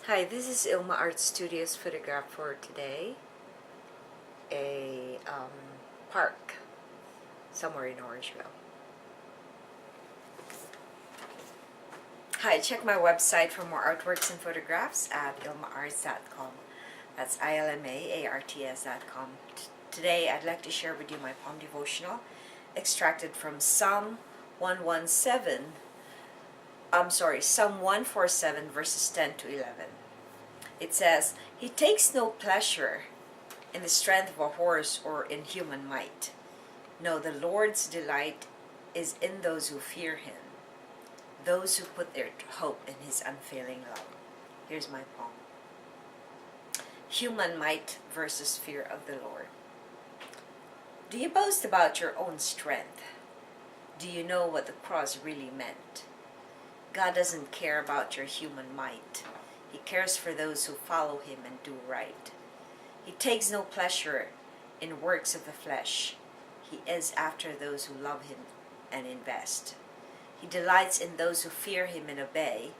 Hi, this is Ilma Art Studios photograph for today. A park somewhere in Orangeville. Hi, check my website for more artworks and photographs at ilmaarts.com. That's ilmaarts.com. Today I'd like to share with you my palm devotional extracted from Psalm 147 verses 10 to 11. It says, "He takes no pleasure in the strength of a horse or in human might. No, the Lord's delight is in those who fear him, those who put their hope in his unfailing love." Here's my poem. Human might versus fear of the Lord. Do you boast about your own strength? Do you know what the cross really meant? God doesn't care about your human might. He cares for those who follow him and do right. He takes no pleasure in works of the flesh. He is after those who love him and invest. He delights in those who fear him and obey.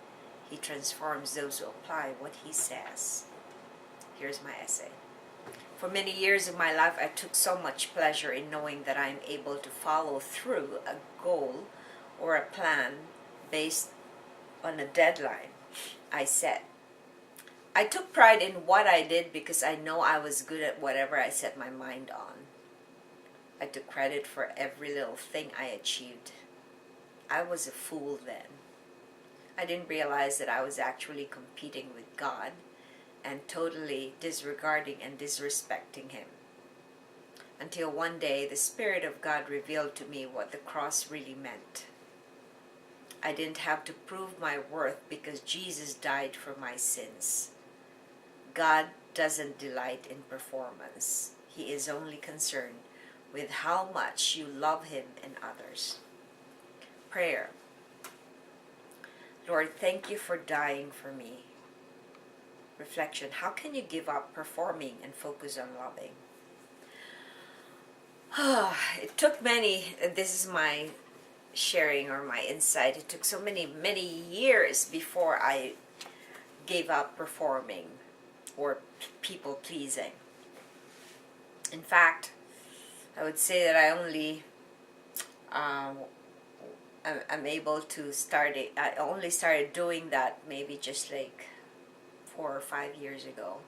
He transforms those who apply what he says. Here's my essay. For many years of my life, I took so much pleasure in knowing that I am able to follow through a goal or a plan based on a deadline I set. I took pride in what I did because I know I was good at whatever I set my mind on. I took credit for every little thing I achieved. I was a fool then. I didn't realize that I was actually competing with God and totally disregarding and disrespecting him. Until one day, the Spirit of God revealed to me what the cross really meant. I didn't have to prove my worth because Jesus died for my sins. God doesn't delight in performance. He is only concerned with how much you love him and others. Prayer. Lord, thank you for dying for me. Reflection. How can you give up performing and focus on loving? It took many, this is my sharing or my insight, it took so many years before I gave up performing or people pleasing. In fact, I would say that I only I'm able to start it. I only started doing that maybe just like 4 or 5 years ago,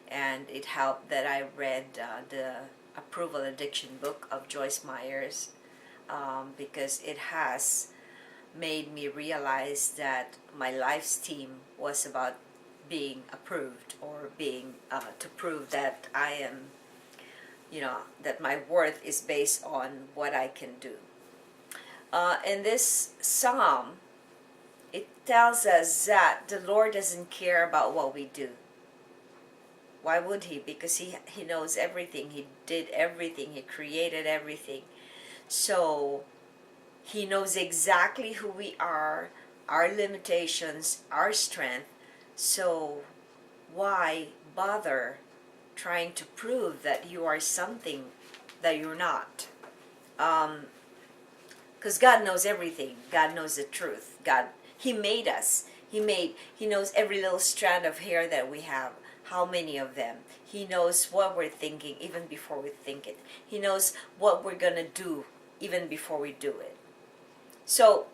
and it helped that I read the Approval Addiction book of Joyce Meyers, because it has made me realize that my life's theme was about being approved, or being to prove that I am, that my worth is based on what I can do. In this psalm, it tells us that the Lord doesn't care about what we do. Why would he? Because he knows everything. He did everything. He created everything. So he knows exactly who we are, our limitations, our strength. So why bother trying to prove that you are something that you're not? Because God knows everything. God knows the truth. He made us. He knows every little strand of hair that we have. How many of them? He knows what we're thinking even before we think it. He knows what we're going to do even before we do it. So,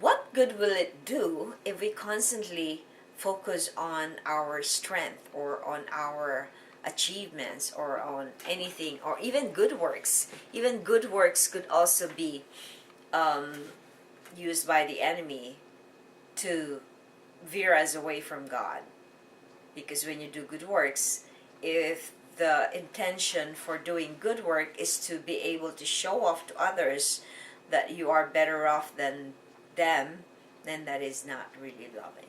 what good will it do if we constantly focus on our strength or on our achievements or on anything, or even good works? Even good works could also be used by the enemy to veer us away from God. Because when you do good works, if the intention for doing good work is to be able to show off to others that you are better off than them, then that is not really loving.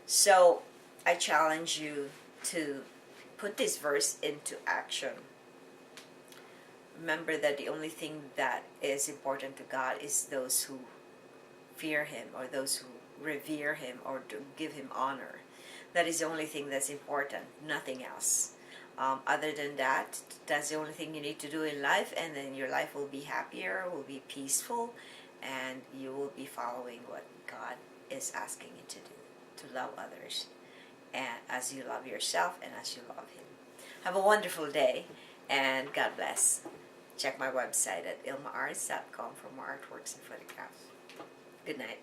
So I challenge you to put this verse into action. Remember that the only thing that is important to God is those who fear him, or those who revere him, or to give him honor. That is the only thing that's important, nothing else. Other than that, that's the only thing you need to do in life, and then your life will be happier, will be peaceful, and you will be following what God is asking you to do, to love others and as you love yourself and as you love Him. Have a wonderful day, and God bless. Check my website at ilmaarts.com for more artworks and photographs. Good night.